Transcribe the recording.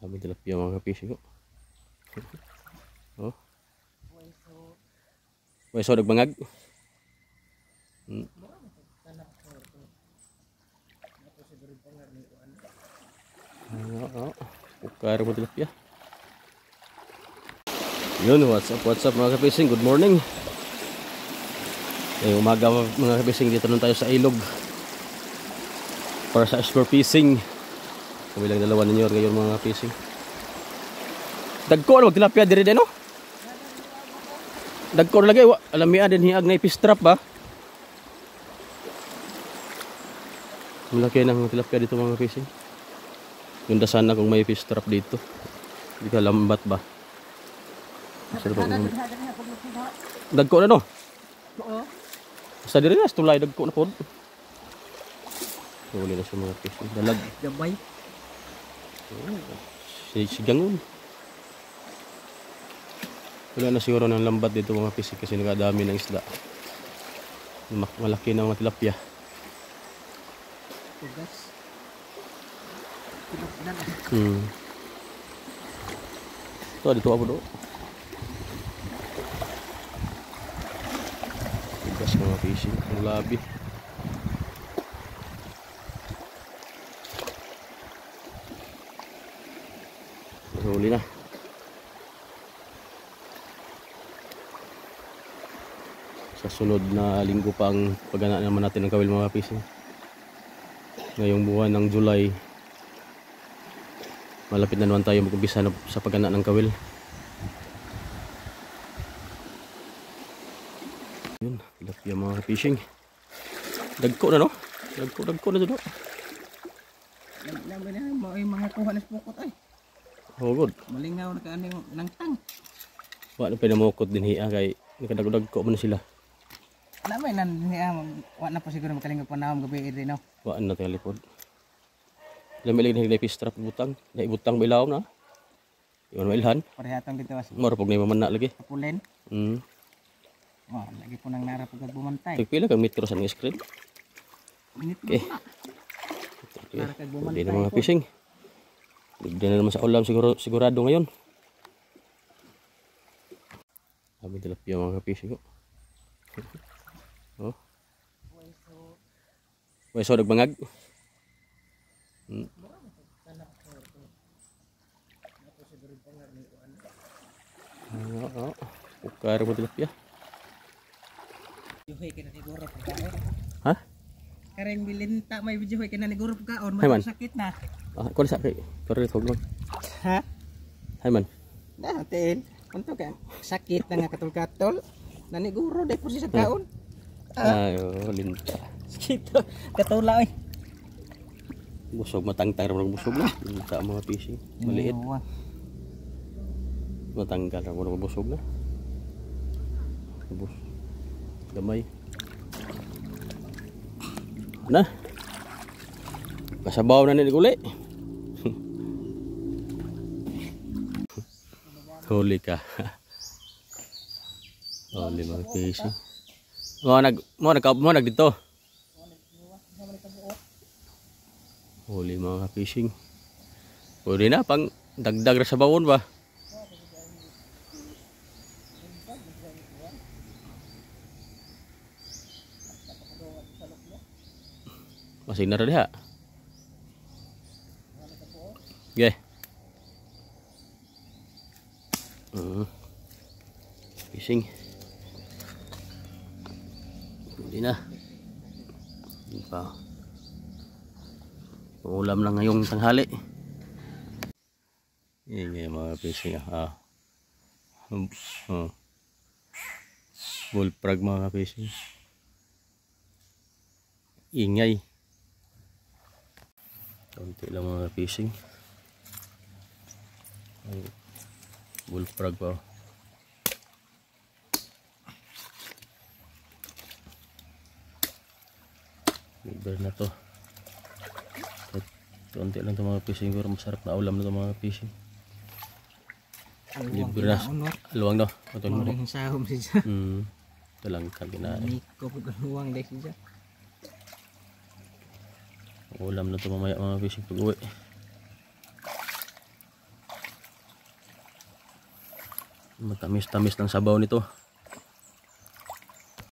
Sabi tilapia mga kapising ko. Oh. May so nagbangag. Ukar mo tilapia. Yun, what's up mga kapising, good morning. Umaga mga kapising, dito nun tayo sa ilog para sa explore fishing. Kami lang dalawa ninyo ngayon mga kapising. Dagko na tilapia diri din no? Dagko na lagi, alamian din hiag na fish trap ba? Malaki ng tilapia dito mga kapising. Ganda sana kung may fish trap dito. Hindi ka lambat ba? Dagko na no? Oo. Sa diri na tulay dagko na pod. Wala na sa mga fish. Dalag. Gabay. Sigangon. Wala na siguro ng lambat dito mga fish kasi nakadami ng isda. Malaki na mga tilapia. Tugas. Ito dito ako do. Tugas mga fishing, ang labi. Huli na. Sa sunod na linggo pa ang pagganaan naman natin ng kawil mga fishing. Ngayong buwan ng July, malapit na naman tayo mag-umpisa sa pagganaan ng kawil. Yun, tilapia mga fishing. Dagko na no? Dagko na dito. Naman na mga kuha na pukot ay. Oh good. Malingaw na kaani ng tang. Wa na pinamukot din hiya kay nakadagko man sila. Naman nan niya wa na pa siguro makalingaw pa naam gabi rin no. Wa na telepod. Lamig na fish trap butang. Dai butang bilaw na. Iwan mailhan. Parehatong dito was. Moro pag may mamana lagi. Kapulen. Oh, lagi po nang nara pag bumantay. Pila ka metro sa screen. Minit. Okay. Hindi na mga fishing. Hindi na naman sa ulam sigurado ngayon. Sabi tilapia mga fishing ko. Oh. May so nagbangag. Ukar mo tilapia. Juhoy kina ni guro pagkaon. Ha? Kareng bilinta may juhoy kina ni guro pagkaon, Hay man. sakit na. Kung sakit, pero ito lang. Ha? Hay man. Natin, unto ka sakit na nga katol-katol. Nani guro dai po siya sa kaon. Ayo, linta. Sakit katula oy. Busog matangtang ra busog na. Linta mga fishing. Maliit. Matanggal ra mo busog na. Bus. Gamay. Na. Kasabaw na ni guli. Huli ka. Huli mga fishing. Mo nag dito. Huli mga fishing. Huli na pang dagdag ra sa bawon ba. Masih na ra diha. Okay. Fishing. Hindi na. Hindi pa. Ulam lang ngayong tanghali. Ingay mga fishing. Bullfrog mga fishing. Ingay. Konti lang mga fishing. Bullfrog pa. Libre na to. Konti lang to mga fishing. Pero masarap na ulam na to mga fishing. Libre na. Luwang daw. Ito Maring sahom siya. Ito lang kaginain. Niko po luwang dahil siya. Ulam na to mamaya mga fishing pag uwi. Matamis-tamis ng sabaw nito.